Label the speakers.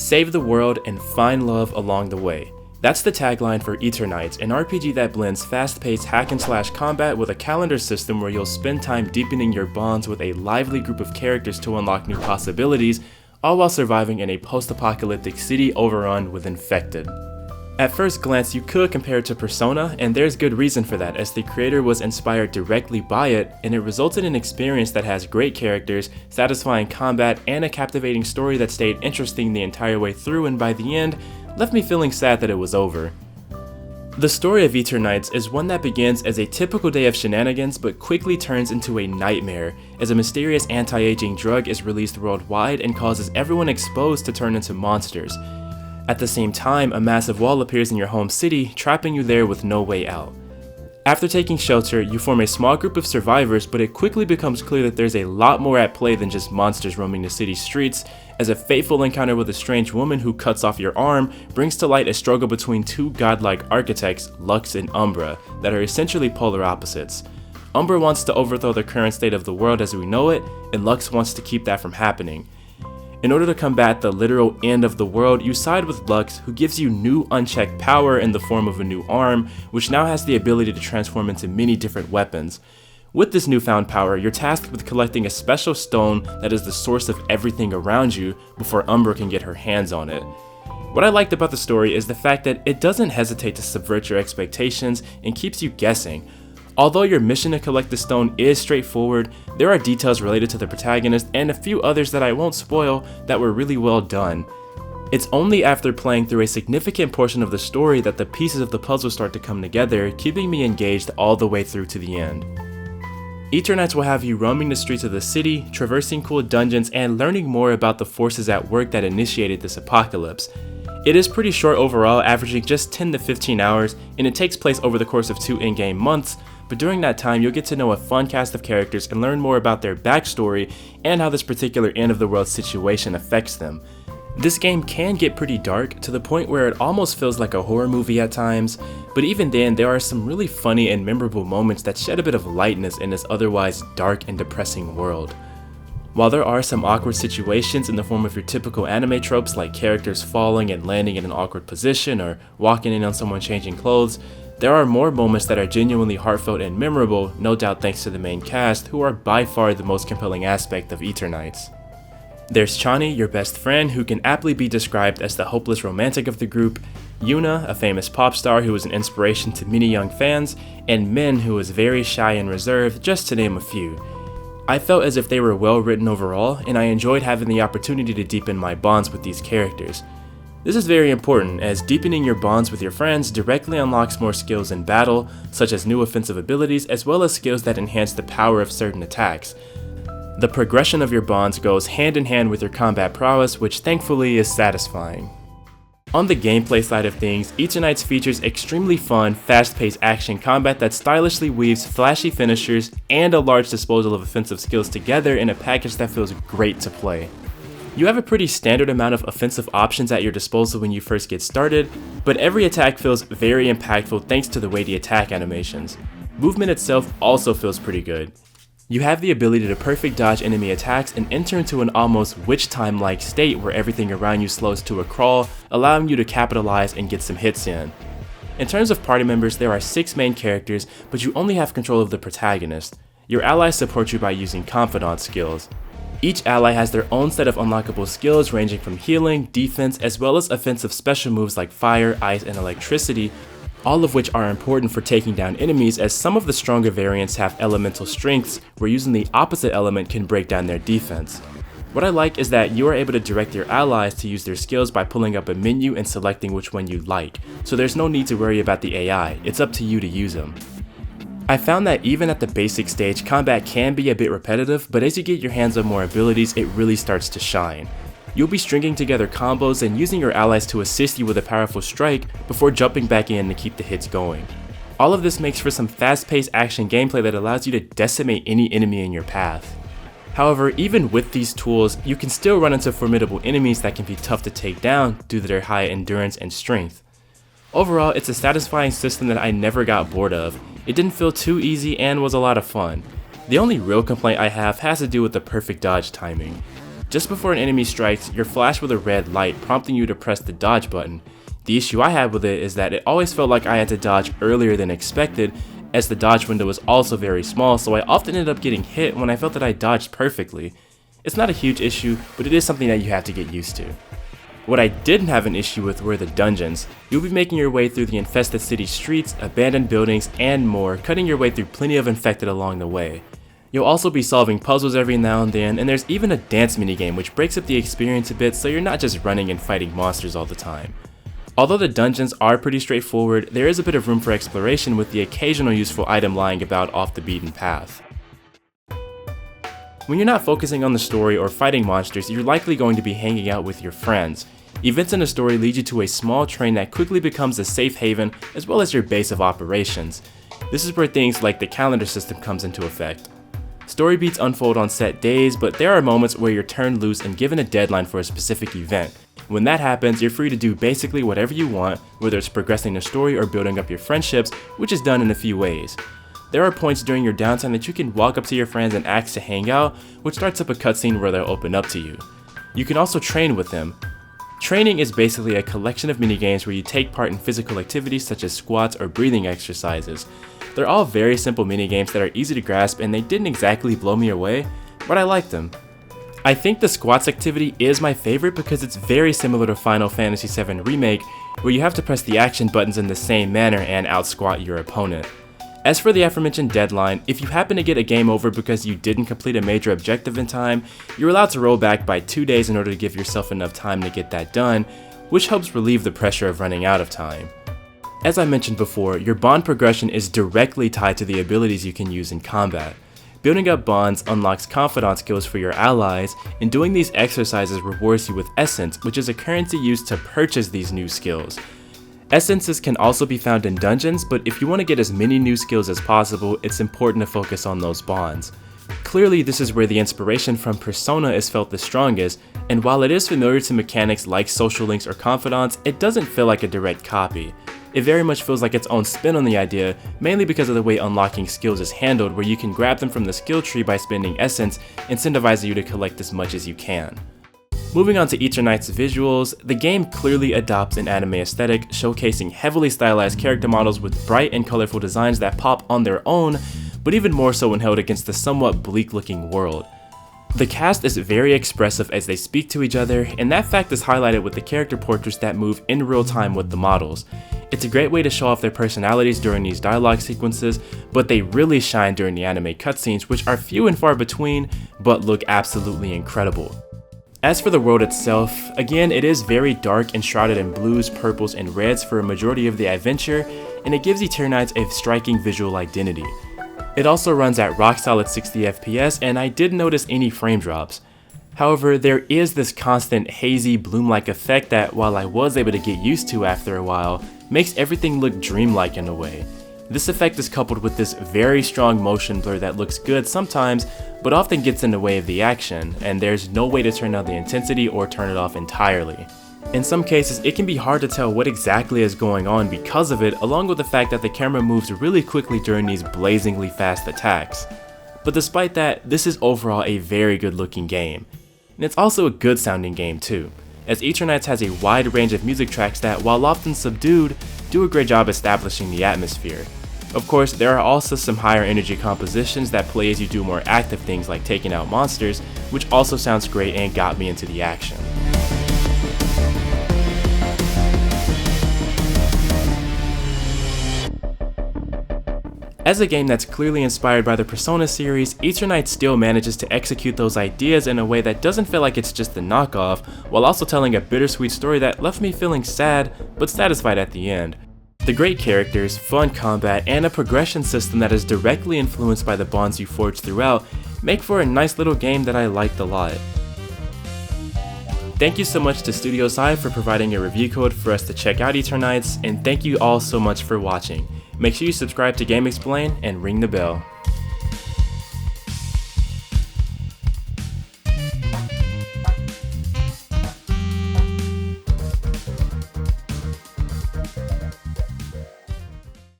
Speaker 1: Save the world and find love along the way. That's the tagline for Eternights, an RPG that blends fast-paced hack-and-slash combat with a calendar system where you'll spend time deepening your bonds with a lively group of characters to unlock new possibilities, all while surviving in a post-apocalyptic city overrun with infected. At first glance, you could compare it to Persona, and there's good reason for that, as the creator was inspired directly by it, and it resulted in an experience that has great characters, satisfying combat, and a captivating story that stayed interesting the entire way through, and by the end, left me feeling sad that it was over. The story of Eternights is one that begins as a typical day of shenanigans but quickly turns into a nightmare as a mysterious anti-aging drug is released worldwide and causes everyone exposed to turn into monsters. At the same time, a massive wall appears in your home city, trapping you there with no way out. After taking shelter, you form a small group of survivors, but it quickly becomes clear that there's a lot more at play than just monsters roaming the city streets, as a fateful encounter with a strange woman who cuts off your arm brings to light a struggle between two godlike architects, Lux and Umbra, that are essentially polar opposites. Umbra wants to overthrow the current state of the world as we know it, and Lux wants to keep that from happening. In order to combat the literal end of the world, you side with Lux, who gives you new unchecked power in the form of a new arm, which now has the ability to transform into many different weapons. With this newfound power, you're tasked with collecting a special stone that is the source of everything around you before Umbra can get her hands on it. What I liked about the story is the fact that it doesn't hesitate to subvert your expectations and keeps you guessing. Although your mission to collect the stone is straightforward, there are details related to the protagonist and a few others that I won't spoil that were really well done. It's only after playing through a significant portion of the story that the pieces of the puzzle start to come together, keeping me engaged all the way through to the end. Eternights will have you roaming the streets of the city, traversing cool dungeons, and learning more about the forces at work that initiated this apocalypse. It is pretty short overall, averaging just 10 to 15 hours, and it takes place over the course of 2 in-game months, but during that time you'll get to know a fun cast of characters and learn more about their backstory and how this particular end of the world situation affects them. This game can get pretty dark, to the point where it almost feels like a horror movie at times, but even then there are some really funny and memorable moments that shed a bit of lightness in this otherwise dark and depressing world. While there are some awkward situations in the form of your typical anime tropes like characters falling and landing in an awkward position or walking in on someone changing clothes, there are more moments that are genuinely heartfelt and memorable, no doubt thanks to the main cast, who are by far the most compelling aspect of Eternights. There's Chani, your best friend, who can aptly be described as the hopeless romantic of the group, Yuna, a famous pop star who is an inspiration to many young fans, and Min, who is very shy and reserved, just to name a few. I felt as if they were well written overall, and I enjoyed having the opportunity to deepen my bonds with these characters. This is very important, as deepening your bonds with your friends directly unlocks more skills in battle, such as new offensive abilities as well as skills that enhance the power of certain attacks. The progression of your bonds goes hand in hand with your combat prowess, which thankfully is satisfying. On the gameplay side of things, Eternights features extremely fun, fast-paced action combat that stylishly weaves flashy finishers and a large disposal of offensive skills together in a package that feels great to play. You have a pretty standard amount of offensive options at your disposal when you first get started, but every attack feels very impactful thanks to the weighty attack animations. Movement itself also feels pretty good. You have the ability to perfect dodge enemy attacks and enter into an almost witch time-like state where everything around you slows to a crawl, allowing you to capitalize and get some hits in. In terms of party members, there are 6 main characters, but you only have control of the protagonist. Your allies support you by using confidant skills. Each ally has their own set of unlockable skills ranging from healing, defense, as well as offensive special moves like fire, ice, and electricity, all of which are important for taking down enemies, as some of the stronger variants have elemental strengths where using the opposite element can break down their defense. What I like is that you are able to direct your allies to use their skills by pulling up a menu and selecting which one you like, so there's no need to worry about the AI, it's up to you to use them. I found that even at the basic stage, combat can be a bit repetitive, but as you get your hands on more abilities, it really starts to shine. You'll be stringing together combos and using your allies to assist you with a powerful strike before jumping back in to keep the hits going. All of this makes for some fast-paced action gameplay that allows you to decimate any enemy in your path. However, even with these tools, you can still run into formidable enemies that can be tough to take down due to their high endurance and strength. Overall, it's a satisfying system that I never got bored of. It didn't feel too easy and was a lot of fun. The only real complaint I have has to do with the perfect dodge timing. Just before an enemy strikes, you're flashed with a red light prompting you to press the dodge button. The issue I had with it is that it always felt like I had to dodge earlier than expected, as the dodge window was also very small, so I often ended up getting hit when I felt that I dodged perfectly. It's not a huge issue, but it is something that you have to get used to. What I didn't have an issue with were the dungeons. You'll be making your way through the infested city streets, abandoned buildings, and more, cutting your way through plenty of infected along the way. You'll also be solving puzzles every now and then, and there's even a dance minigame which breaks up the experience a bit so you're not just running and fighting monsters all the time. Although the dungeons are pretty straightforward, there is a bit of room for exploration with the occasional useful item lying about off the beaten path. When you're not focusing on the story or fighting monsters, you're likely going to be hanging out with your friends. Events in the story lead you to a small train that quickly becomes a safe haven as well as your base of operations. This is where things like the calendar system comes into effect. Story beats unfold on set days, but there are moments where you're turned loose and given a deadline for a specific event. When that happens, you're free to do basically whatever you want, whether it's progressing the story or building up your friendships, which is done in a few ways. There are points during your downtime that you can walk up to your friends and ask to hang out, which starts up a cutscene where they'll open up to you. You can also train with them. Training is basically a collection of minigames where you take part in physical activities such as squats or breathing exercises. They're all very simple minigames that are easy to grasp, and they didn't exactly blow me away, but I liked them. I think the squats activity is my favorite because it's very similar to Final Fantasy VII Remake, where you have to press the action buttons in the same manner and out-squat your opponent. As for the aforementioned deadline, if you happen to get a game over because you didn't complete a major objective in time, you're allowed to roll back by 2 days in order to give yourself enough time to get that done, which helps relieve the pressure of running out of time. As I mentioned before, your bond progression is directly tied to the abilities you can use in combat. Building up bonds unlocks confidant skills for your allies, and doing these exercises rewards you with essence, which is a currency used to purchase these new skills. Essences can also be found in dungeons, but if you want to get as many new skills as possible, it's important to focus on those bonds. Clearly, this is where the inspiration from Persona is felt the strongest, and while it is familiar to mechanics like social links or confidants, it doesn't feel like a direct copy. It very much feels like its own spin on the idea, mainly because of the way unlocking skills is handled, where you can grab them from the skill tree by spending essence, incentivizing you to collect as much as you can. Moving on to Eternights visuals, the game clearly adopts an anime aesthetic, showcasing heavily stylized character models with bright and colorful designs that pop on their own, but even more so when held against the somewhat bleak looking world. The cast is very expressive as they speak to each other, and that fact is highlighted with the character portraits that move in real time with the models. It's a great way to show off their personalities during these dialogue sequences, but they really shine during the anime cutscenes, which are few and far between, but look absolutely incredible. As for the world itself, again, it is very dark and shrouded in blues, purples, and reds for a majority of the adventure, and it gives Eternights a striking visual identity. It also runs at rock solid 60 FPS, and I did notice any frame drops. However, there is this constant hazy bloom-like effect that, while I was able to get used to after a while, makes everything look dreamlike in a way. This effect is coupled with this very strong motion blur that looks good sometimes, but often gets in the way of the action, and there's no way to turn down the intensity or turn it off entirely. In some cases, it can be hard to tell what exactly is going on because of it, along with the fact that the camera moves really quickly during these blazingly fast attacks. But despite that, this is overall a very good looking game. And it's also a good sounding game too, as Eternights has a wide range of music tracks that, while often subdued, do a great job establishing the atmosphere. Of course, there are also some higher energy compositions that play as you do more active things like taking out monsters, which also sounds great and got me into the action. As a game that's clearly inspired by the Persona series, Eternights still manages to execute those ideas in a way that doesn't feel like it's just a knockoff, while also telling a bittersweet story that left me feeling sad, but satisfied at the end. The great characters, fun combat, and a progression system that is directly influenced by the bonds you forge throughout make for a nice little game that I liked a lot. Thank you so much to Studio Side for providing a review code for us to check out Eternights, and thank you all so much for watching. Make sure you subscribe to GameXplain and ring the bell.